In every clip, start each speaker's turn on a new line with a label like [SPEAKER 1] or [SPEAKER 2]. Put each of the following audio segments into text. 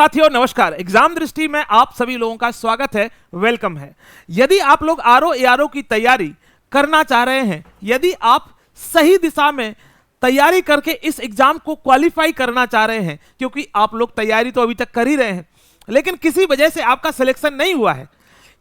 [SPEAKER 1] साथियों नमस्कार। एग्जाम दृष्टि में आप सभी लोगों का स्वागत है, वेलकम है। यदि आप लोग आरओ एआरओ की तैयारी करना चाह रहे हैं, यदि आप सही दिशा में तैयारी करके इस एग्जाम को क्वालिफाई करना चाह रहे हैं, क्योंकि आप लोग तैयारी तो अभी तक कर ही रहे हैं लेकिन किसी वजह से आपका सिलेक्शन नहीं हुआ है,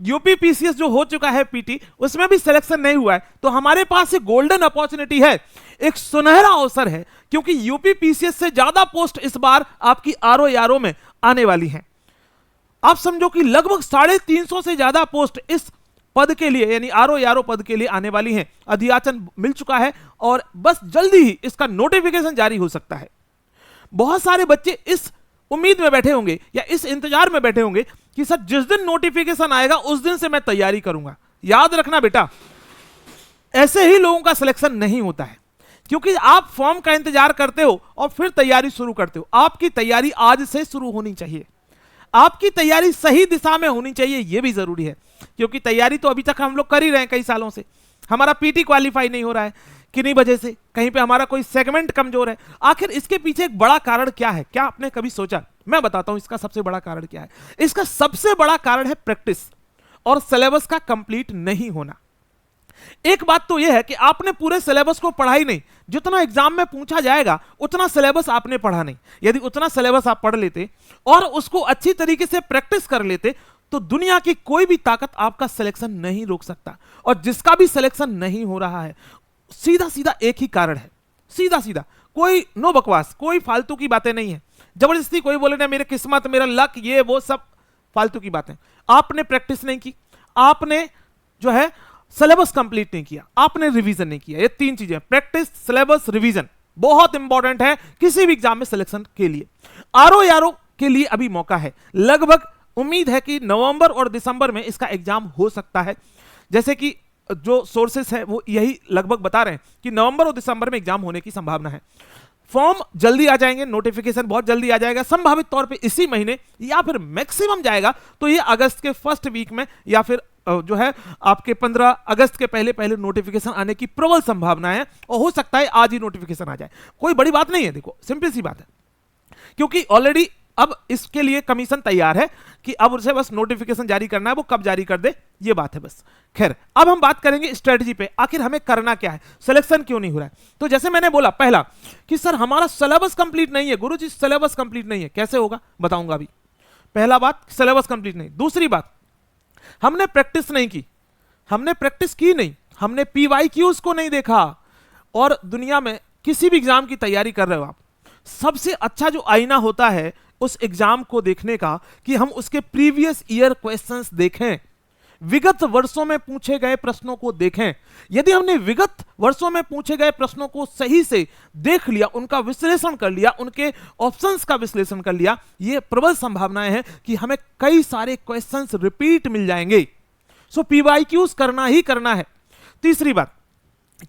[SPEAKER 1] यूपी पीसीएस जो हो चुका है पीटी उसमें भी सिलेक्शन नहीं हुआ है, तो हमारे पास एक गोल्डन अपॉर्चुनिटी है, एक सुनहरा अवसर है, क्योंकि यूपी पीसीएस से ज्यादा पोस्ट इस बार आपकी आरओ एआरओ में आने वाली हैं। आप समझो कि लगभग 350 से ज्यादा पोस्ट इस पद के लिए यानी आरओ एआरओ पद के लिए आने वाली हैं। अधियाचन मिल चुका है और बस जल्दी ही इसका नोटिफिकेशन जारी हो सकता है। बहुत सारे बच्चे इस उम्मीद में बैठे होंगे या इस इंतजार में बैठे होंगे कि सर जिस दिन नोटिफिकेशन आएगा उस दिन से मैं तैयारी करूंगा। याद रखना बेटा, ऐसे ही लोगों का सिलेक्शन नहीं होता है, क्योंकि आप फॉर्म का इंतजार करते हो और फिर तैयारी शुरू करते हो। आपकी तैयारी आज से शुरू होनी चाहिए, आपकी तैयारी सही दिशा में होनी चाहिए, यह भी जरूरी है, क्योंकि तैयारी तो अभी तक हम लोग कर ही रहे हैं कई सालों से। हमारा पीटी क्वालिफाई नहीं हो रहा है, किन्हीं वजह से, कहीं पे हमारा कोई सेगमेंट कमजोर है। आखिर इसके पीछे एक बड़ा कारण क्या है? क्या आपने कभी सोचा? मैं बताता हूं इसका सबसे बड़ा कारण क्या है। इसका सबसे बड़ा कारण है प्रैक्टिस और सिलेबस का कंप्लीट नहीं होना। एक बात तो यह है कि आपने पूरे सिलेबस को पढ़ा ही नहीं, जितना एग्जाम में पूछा जाएगा उतना सिलेबस आपने पढ़ा नहीं। यदि उतना सिलेबस आप पढ़ लेते और उसको अच्छी तरीके से प्रैक्टिस कर लेते तो दुनिया की कोई भी ताकत आपका सिलेक्शन नहीं रोक सकता। और जिसका भी सिलेक्शन नहीं हो रहा है, सीधा सीधा एक ही कारण है, सीधा सीधा, कोई नो बकवास, कोई फालतू की बातें नहीं है, जबरदस्ती कोई बोले ना मेरे किस्मत मेरा लक, ये वो सब फालतू की बातें। आपने प्रैक्टिस नहीं की, आपने जो है सिलेबस कंप्लीट नहीं किया, आपने रिवीजन नहीं किया। ये तीन चीजें, प्रैक्टिस, सिलेबस, रिवीजन, बहुत इंपॉर्टेंट है किसी भी एग्जाम में सिलेक्शन के लिए। आरओ एआरओ के लिए अभी मौका है, लगभग उम्मीद है कि नवंबर और दिसंबर में इसका एग्जाम हो सकता है। जैसे कि जो सोर्सेस है वो यही लगभग बता रहे हैं कि नवंबर और दिसंबर में एग्जाम होने की संभावना है। फॉर्म जल्दी आ जाएंगे, नोटिफिकेशन बहुत जल्दी आ जाएगा, संभावित तौर पे इसी महीने या फिर मैक्सिमम जाएगा तो ये अगस्त के फर्स्ट वीक में या फिर जो है आपके 15 अगस्त के पहले पहले नोटिफिकेशन आने की प्रबल संभावना है। और हो सकता है आज ही नोटिफिकेशन आ जाए, कोई बड़ी बात नहीं है। देखो सिंपल सी बात है, क्योंकि ऑलरेडी अब इसके लिए कमीशन तैयार है कि अब उसे बस नोटिफिकेशन जारी करना है, वो कब जारी कर दे ये बात है बस। खैर, अब हम बात करेंगे स्ट्रेटजी पे, आखिर हमें करना क्या है, सिलेक्शन क्यों नहीं हो रहा है। तो जैसे मैंने बोला पहला कि सर हमारा सिलेबस कंप्लीट नहीं है, गुरुजी सिलेबस कंप्लीट नहीं है, कैसे होगा बताऊंगा अभी। पहला बात, सिलेबस कंप्लीट नहीं। दूसरी बात, हमने प्रैक्टिस नहीं की, हमने प्रैक्टिस की नहीं, हमने पीवाईक्यूज को नहीं देखा। और दुनिया में किसी भी एग्जाम की तैयारी कर रहे हो आप, सबसे अच्छा जो आईना होता है उस एग्जाम को देखने का कि हम उसके प्रीवियस ईयर क्वेश्चंस देखें, विगत वर्षों में पूछे गए प्रश्नों को देखें। यदि हमने विगत वर्षों में पूछे गए प्रश्नों को सही से देख लिया, उनका विश्लेषण कर लिया, उनके ऑप्शंस का विश्लेषण कर लिया, यह प्रबल संभावनाएं हैं कि हमें कई सारे क्वेश्चंस रिपीट मिल जाएंगे। सो पीवाईक्यूज करना ही करना है। तीसरी बात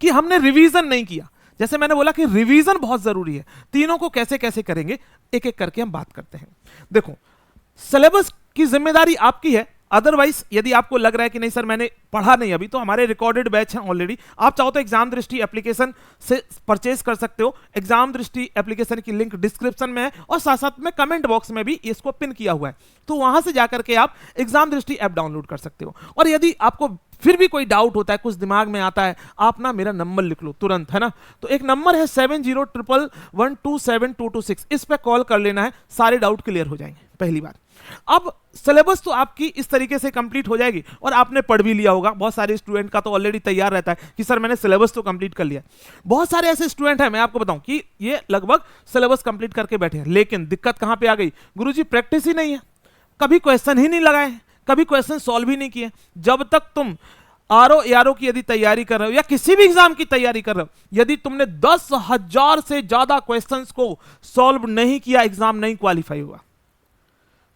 [SPEAKER 1] कि हमने रिवीजन नहीं किया। जैसे मैंने बोला कि रिवीजन बहुत जरूरी है। तीनों को कैसे कैसे करेंगे एक एक करके हम बात करते हैं। देखो, सिलेबस की जिम्मेदारी आपकी है, अदरवाइज यदि आपको लग रहा है कि नहीं सर मैंने पढ़ा नहीं अभी, तो हमारे रिकॉर्डेड बैच हैं ऑलरेडी। आप चाहो तो एग्जाम दृष्टि एप्लीकेशन से परचेज कर सकते हो। एग्जाम दृष्टि एप्लीकेशन की लिंक डिस्क्रिप्शन में है और साथ साथ में कमेंट बॉक्स में भी इसको पिन किया हुआ है, तो वहां से जाकर के आप एग्जाम दृष्टि ऐप डाउनलोड कर सकते हो। और यदि आपको फिर भी कोई डाउट होता है, कुछ दिमाग में आता है, आप ना मेरा नंबर लिख लो तुरंत, है ना। तो एक नंबर है 7011127226, इस पे कॉल कर लेना है, सारे डाउट क्लियर हो जाएंगे। पहली बात, अब सिलेबस तो आपकी इस तरीके से कंप्लीट हो जाएगी और आपने पढ़ भी लिया होगा। बहुत सारे स्टूडेंट का तो ऑलरेडी तैयार रहता है कि सर मैंने सिलेबस तो कंप्लीट कर लिया। बहुत सारे ऐसे स्टूडेंट हैं, मैं आपको बताऊं कि ये लगभग सिलेबस कंप्लीट करके बैठे हैं, लेकिन दिक्कत कहां पे आ गई, गुरुजी प्रैक्टिस ही नहीं है, कभी क्वेश्चन ही नहीं लगाए, कभी क्वेश्चन सॉल्व ही नहीं किए। जब तक तुम आरओ एआरओ की यदि तैयारी कर रहे हो या किसी भी एग्जाम की तैयारी कर रहे हो, यदि तुमने 10,000 से ज्यादा क्वेश्चंस को सॉल्व नहीं किया, एग्जाम नहीं क्वालिफाई हुआ।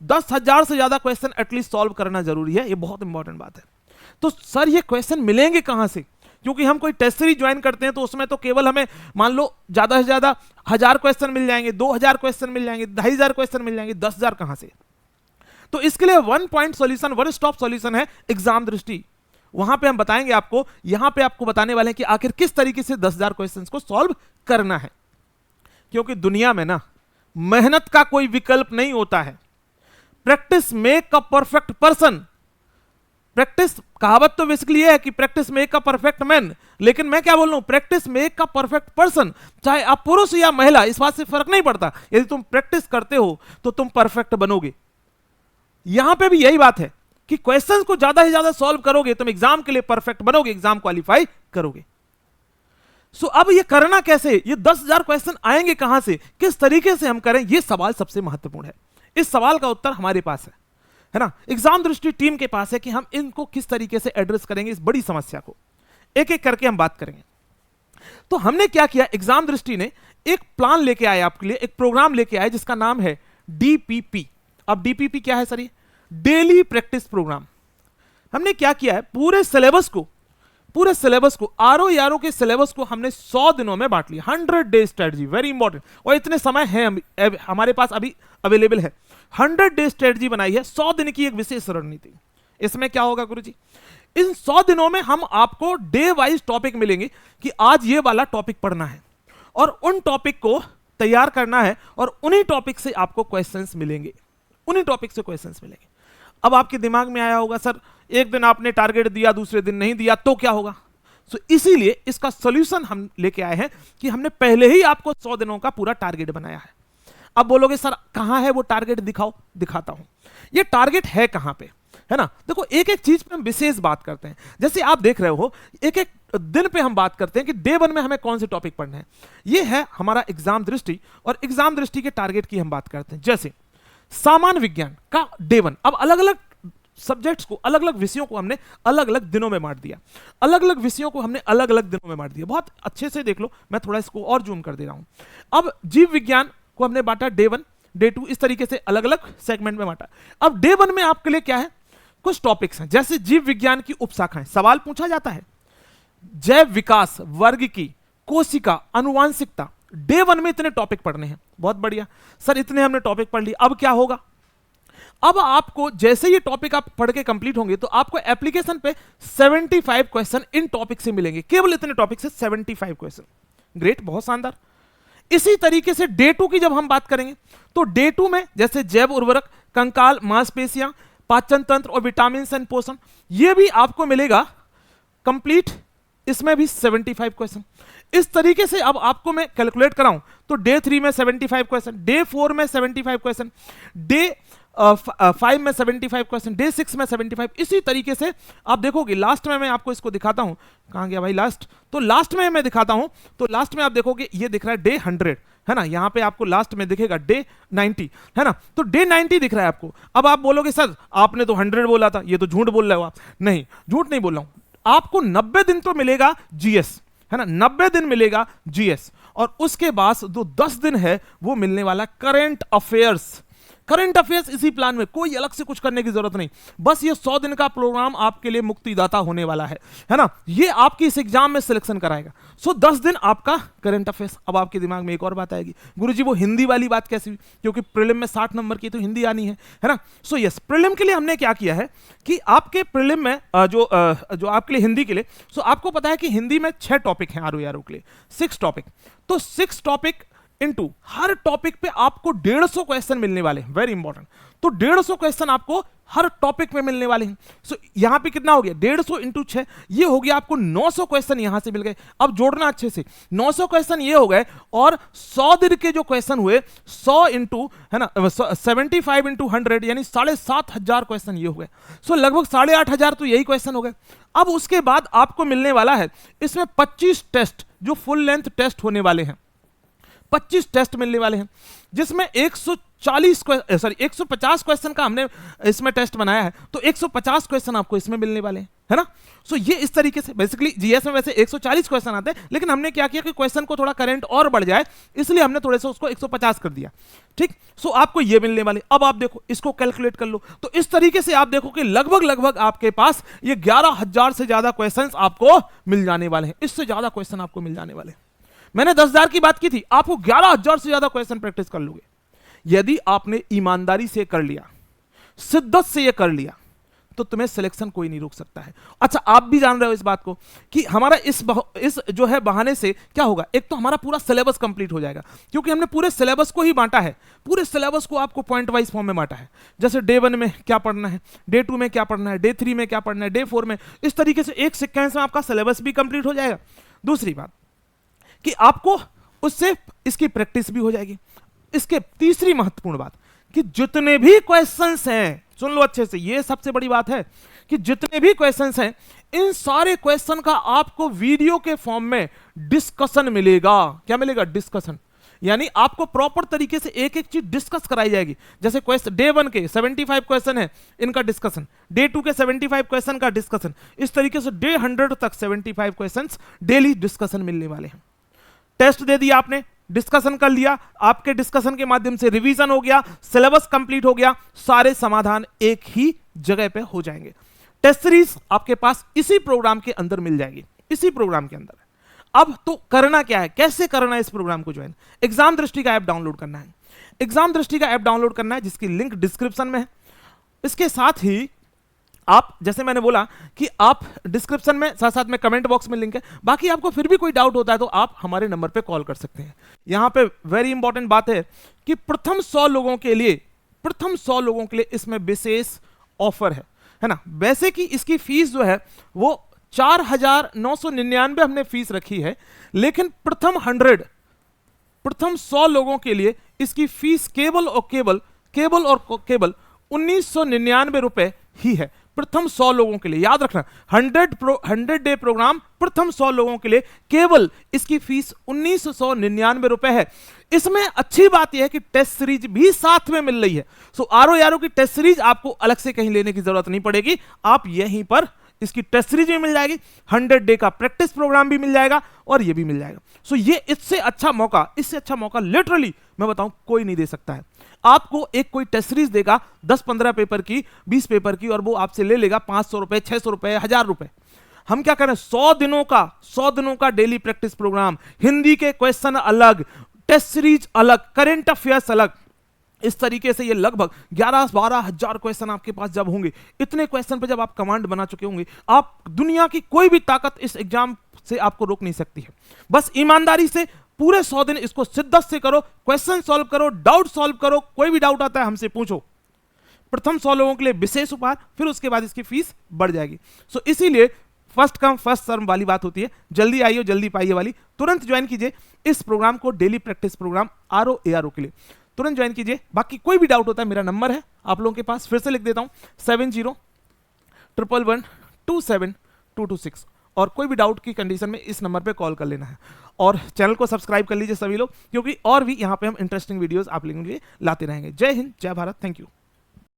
[SPEAKER 1] 10,000 से ज्यादा क्वेश्चन एटलीस्ट सॉल्व करना जरूरी है, ये बहुत इंपॉर्टेंट बात है। तो सर ये क्वेश्चन मिलेंगे कहां से, क्योंकि हम कोई टेस्ट सीरीज ज्वाइन करते हैं तो उसमें तो केवल हमें मान लो ज्यादा से ज्यादा 1000 क्वेश्चन मिल जाएंगे, 2000 क्वेश्चन मिल जाएंगे, 2500 क्वेश्चन मिल जाएंगे, 10,000 कहां से। तो इसके लिए one point solution, one stop solution है एग्जाम दृष्टि। वहां पे हम बताएंगे आपको, यहां पे आपको बताने वाले हैं कि आखिर किस तरीके से 10,000 क्वेश्चंस को सॉल्व करना है। क्योंकि दुनिया में ना मेहनत का कोई विकल्प नहीं होता है, practice make a perfect person. Practice, कहावत तो बेसिकली ये है कि practice make a perfect man, लेकिन मैं क्या बोल रहा हूं, practice make a perfect person. चाहे आप पुरुष या महिला, इस बात से फर्क नहीं पड़ता, यदि तुम प्रैक्टिस करते हो तो तुम परफेक्ट बनोगे। यहां पे भी यही बात है कि क्वेश्चंस को ज्यादा से ज्यादा सॉल्व करोगे, तुम एग्जाम के लिए परफेक्ट बनोगे, एग्जाम क्वालिफाई करोगे। सो अब ये करना कैसे, ये 10,000 क्वेश्चन आएंगे कहां से, किस तरीके से हम करें, ये सवाल सबसे महत्वपूर्ण है। इस सवाल का उत्तर हमारे पास है ना, एग्जाम दृष्टि टीम के पास है कि हम इनको किस तरीके से एड्रेस करेंगे, इस बड़ी समस्या को एक एक करके हम बात करेंगे। तो हमने क्या किया, एग्जाम दृष्टि ने एक प्लान लेके आए आपके लिए, एक प्रोग्राम लेके आए जिसका नाम है डीपीपी। अब डीपीपी क्या है सर, ये डेली प्रैक्टिस प्रोग्राम। हमने क्या किया है, पूरे सिलेबस को आरओ के सिलेबस को हमने 100 दिनों में बांट लिया। 100 डे स्ट्रेटजी, वेरी इंपॉर्टेंट, और इतने समय है हमारे पास अभी अवेलेबल है। 100 डे स्ट्रेटजी बनाई है, 100 दिन की एक विशेष रणनीति। इसमें क्या होगा गुरुजी, इन 100 दिनों में हम आपको डे वाइज टॉपिक मिलेंगे कि आज ये वाला टॉपिक पढ़ना है और उन टॉपिक को तैयार करना है, और उन्हीं टॉपिक से आपको क्वेश्चंस मिलेंगे, उन्हीं टॉपिक से क्वेश्चंस मिलेंगे। अब आपके दिमाग में आया होगा, सर एक दिन आपने टारगेट दिया, दूसरे दिन नहीं दिया तो क्या होगा। सो इसीलिए इसका सॉल्यूशन हम लेके आए हैं कि हमने पहले ही आपको 100 दिनों का पूरा टारगेट बनाया है। अब बोलोगे सर कहां है वो टारगेट, दिखाओ, दिखाता हूं। ये टारगेट है कहां पे, है ना। देखो एक एक चीज पे हम विशेष बात करते हैं, जैसे आप देख रहे हो एक एक दिन पे हम बात करते हैं कि डे 1 में हमें कौन से टॉपिक पढ़ने हैं। ये है हमारा एग्जाम दृष्टि, और एग्जाम दृष्टि के टारगेट की हम बात करते हैं। जैसे सामान्य विज्ञान का डे 1, अब अलग अलग सब्जेक्ट्स को, अलग अलग विषयों को हमने अलग अलग दिनों में बांट दिया, अलग अलग विषयों को हमने अलग अलग दिनों में बांट दिया। बहुत अच्छे से देख लो, मैं थोड़ा इसको और जूम कर दे रहा हूं। अब जीव विज्ञान को हमने बांटा डे 1, डे 2, इस तरीके से अलग अलग सेगमेंट में बांटा। अब डे 1 में आपके लिए क्या है, कुछ टॉपिक्स हैं, जैसे जीव विज्ञान की उपशाखाएं, सवाल पूछा जाता है जैव विकास, वर्ग की, कोशिका, अनुवांशिकता। डे 1 में इतने टॉपिक पढ़ने हैं, बहुत बढ़िया सर, इतने हमने टॉपिक पढ़ लिए। अब क्या होगा, अब आपको जैसे ये टॉपिक आप पढ़ के कंप्लीट होंगे तो आपको एप्लीकेशन पे 75 क्वेश्चन इन टॉपिक से मिलेंगे, केवल इतने टॉपिक से 75 क्वेश्चन। ग्रेट, बहुत शानदार। इसी तरीके से डे 2 की जब हम बात करेंगे तो डे 2 में जैसे जैव उर्वरक, कंकाल, मांसपेशियां, पाचन तंत्र और विटामिन एंड पोषण, ये भी आपको मिलेगा कंप्लीट, इसमें भी 75 क्वेश्चन। इस तरीके से अब आपको मैं कैलकुलेट कराऊं तो डे 3 में 75 क्वेश्चन, डे 4 में 75 क्वेश्चन, डे 5 में 75 क्वेश्चन, डे 6 में 75। इसी तरीके से आप देखोगे, लास्ट में मैं आपको इसको दिखाता हूं, कहां गया भाई लास्ट, तो लास्ट में मैं दिखाता हूं, तो लास्ट में आप देखोगे ये दिख रहा है डे 100, है ना, यहां पे आपको लास्ट में दिखेगा डे 90, है ना, तो डे 90 दिख रहा है आपको। अब आप बोलोगे सर आपने तो 100 बोला था, ये तो झूठ बोल रहे हो आप। नहीं, झूठ नहीं बोल रहा हूं, आपको 90 दिन तो मिलेगा जीएस, है ना, 90 दिन मिलेगा जीएस, और उसके बाद जो 10 दिन है वो मिलने वाला करंट अफेयर्स। करंट अफेयर्स इसी प्लान में, कोई अलग से कुछ करने की जरूरत नहीं, बस ये 100 दिन का प्रोग्राम आपके लिए मुक्तिदाता होने वाला है ना, ये आपकी इस एग्जाम में सिलेक्शन कराएगा। सो 10 दिन आपका करंट अफेयर्स। अब आपके दिमाग में एक और बात आएगी, गुरुजी वो हिंदी वाली बात कैसी हुई, क्योंकि प्रीलिम में 60 नंबर की तो हिंदी आनी है ना। सो यस, प्रीलिम के लिए हमने क्या किया है कि आपके प्रीलिम में जो आपके लिए हिंदी के लिए, सो आपको पता है कि हिंदी में 6 टॉपिक हैं आरओ के लिए, 6 टॉपिक, तो 6 टॉपिक इनटू हर टॉपिक पे आपको 150 क्वेश्चन मिलने वाले हैं, वेरी इंपॉर्टेंट। तो 150 क्वेश्चन आपको हर टॉपिक में मिलने वाले हैं। सो यहां पे कितना हो गया, 150 इंटू 6, ये हो गया आपको 900 क्वेश्चन यहां से मिल गए। अब जोड़ना अच्छे से, 900 क्वेश्चन ये हो गए, और 100 दिन के जो क्वेश्चन हुए 100 इंटू, है ना, 75 इंटू 100 यानी 7,500 क्वेश्चन ये हो गए। सो लगभग 8,500 तो यही क्वेश्चन हो गए। अब उसके बाद आपको मिलने वाला है इसमें 25 टेस्ट, जो फुल लेंथ टेस्ट होने वाले हैं, 25 टेस्ट मिलने वाले हैं, जिसमें 150 क्वेश्चन का हमने इसमें टेस्ट बनाया है, तो 150 क्वेश्चन आपको इसमें मिलने वाले हैं, है ना। सो ये इस तरीके से, बेसिकली जीएस में वैसे 140 क्वेश्चन आते हैं, लेकिन हमने क्या किया कि क्वेश्चन को थोड़ा करंट और बढ़ जाए, इसलिए हमने थोड़े से उसको 150 कर दिया, ठीक। सो आपको ये मिलने वाले। अब आप देखो, इसको कैलकुलेट कर लो, तो इस तरीके से आप देखो कि लगभग आपके पास ये 11,000 से ज्यादा क्वेश्चन आपको मिल जाने वाले हैं, इससे ज्यादा क्वेश्चन आपको मिल जाने वाले हैं। मैंने 10,000 की बात की थी, आपको 11,000 से ज्यादा क्वेश्चन प्रैक्टिस कर लोगे। यदि आपने ईमानदारी से कर लिया, शिद्दत से ये कर लिया, तो तुम्हें सिलेक्शन कोई नहीं रोक सकता है। अच्छा, आप भी जान रहे हो इस बात को कि हमारा इस जो है बहाने से क्या होगा, एक तो हमारा पूरा सिलेबस कंप्लीट हो जाएगा, क्योंकि हमने पूरे सिलेबस को ही बांटा है, पूरे सिलेबस को आपको पॉइंट वाइज फॉर्म में बांटा है। जैसे डे 1 में क्या पढ़ना है, डे 2 में क्या पढ़ना है, डे 3 में क्या पढ़ना है, डे 4 में, इस तरीके से एक सीक्वेंस में आपका सिलेबस भी कंप्लीट हो जाएगा। दूसरी बात कि आपको उससे इसकी प्रैक्टिस भी हो जाएगी। इसके तीसरी महत्वपूर्ण बात कि जितने भी क्वेश्चंस हैं, सुन लो अच्छे से, ये सबसे बड़ी बात है कि जितने भी क्वेश्चंस हैं, इन सारे क्वेश्चन का आपको वीडियो के फॉर्म में डिस्कशन मिलेगा। क्या मिलेगा? डिस्कशन। यानी आपको प्रॉपर तरीके से एक एक चीज डिस्कस कराई जाएगी। जैसे क्वेश्चन डे 1 के 75 क्वेश्चन है, इनका डिस्कशन, डे 2 के 75 क्वेश्चन का डिस्कशन, इस तरीके से डे 100 तक 75 क्वेश्चंस डेली डिस्कशन मिलने वाले हैं। टेस्ट दे दिया आपने, डिस्कशन कर लिया, आपके डिस्कशन के माध्यम से रिवीजन हो गया, सिलेबस कंप्लीट हो गया, सारे समाधान एक ही जगह पे हो जाएंगे। टेस्ट सीरीज आपके पास इसी प्रोग्राम के अंदर मिल जाएगी, इसी प्रोग्राम के अंदर। अब तो करना क्या है, कैसे करना है इस प्रोग्राम को ज्वाइन? एग्जाम दृष्टि का ऐप डाउनलोड करना है। एग्जाम दृष्टि का ऐप डाउनलोड करना है, जिसकी लिंक डिस्क्रिप्शन में है। इसके साथ ही आप, जैसे मैंने बोला कि आप डिस्क्रिप्शन में, साथ साथ में कमेंट बॉक्स में लिंक है। बाकी आपको फिर भी कोई डाउट होता है तो आप हमारे नंबर पे कॉल कर सकते हैं। यहां पे वेरी इंपॉर्टेंट बात है कि प्रथम 100 लोगों के लिए इसमें विशेष ऑफर है ना। वैसे कि इसकी फीस जो है वो 4,999 हमने फीस रखी है, लेकिन प्रथम 100 लोगों के लिए इसकी फीस केवल 1999 रुपए ही है। प्रथम 100 लोगों के लिए, याद रखना, 100 डे प्रोग्राम प्रथम 100 लोगों के लिए केवल इसकी फीस 1999 रुपए है। इसमें अच्छी बात यह है कि टेस्ट सीरीज भी साथ में मिल रही है। सो आरओ की टेस्ट सीरीज आपको अलग से कहीं लेने की जरूरत नहीं पड़ेगी, आप यहीं पर इसकी टेस्ट सीरीज भी मिल जाएगी, 100 डे का प्रैक्टिस प्रोग्राम भी मिल जाएगा और ये भी मिल जाएगा। सो ये इससे अच्छा मौका लिटरली मैं बताऊं कोई नहीं दे सकता है। आपको एक कोई टेस्ट सीरीज देगा 10-15 पेपर की, 20 पेपर की, और वो आपसे ले लेगा 500 रुपए, 600 रुपए, 1000 रुपए। हम क्या करें, 100 दिनों का डेली प्रैक्टिस प्रोग्राम, हिंदी के क्वेश्चन अलग, टेस्ट सीरीज अलग, करंट अफेयर्स अलग। इस तरीके से ये लगभग 11-12 हजार क्वेश्चन आपके पास जब होंगे, इतने क्वेश्चन पे जब आप कमांड बना चुके होंगे, आप दुनिया की कोई भी ताकत इस एग्जाम से आपको रोक नहीं सकती है। बस ईमानदारी से पूरे 100 दिन इसको शिद्दत से करो, क्वेश्चन सॉल्व करो, डाउट सॉल्व करो, कोई भी डाउट आता है हमसे पूछो। प्रथम 100 लोगों के लिए विशेष उपहार, फिर उसके बाद इसकी फीस बढ़ जाएगी। सो इसीलिए फर्स्ट कम फर्स्ट सर्व वाली बात होती है, जल्दी आइए जल्दी पाइए वाली। तुरंत ज्वाइन कीजिए इस प्रोग्राम को, डेली प्रैक्टिस प्रोग्राम आरओ के लिए तुरंत ज्वाइन कीजिए। बाकी कोई भी डाउट होता है, मेरा नंबर है आप लोगों के पास, फिर से लिख देता हूं 7011127226, और कोई भी डाउट की कंडीशन में इस नंबर पे कॉल कर लेना है। और चैनल को सब्सक्राइब कर लीजिए सभी लोग, क्योंकि और भी यहाँ पे हम इंटरेस्टिंग वीडियोस आप लोगों के लिए लाते रहेंगे। जय हिंद, जय भारत, थैंक यू।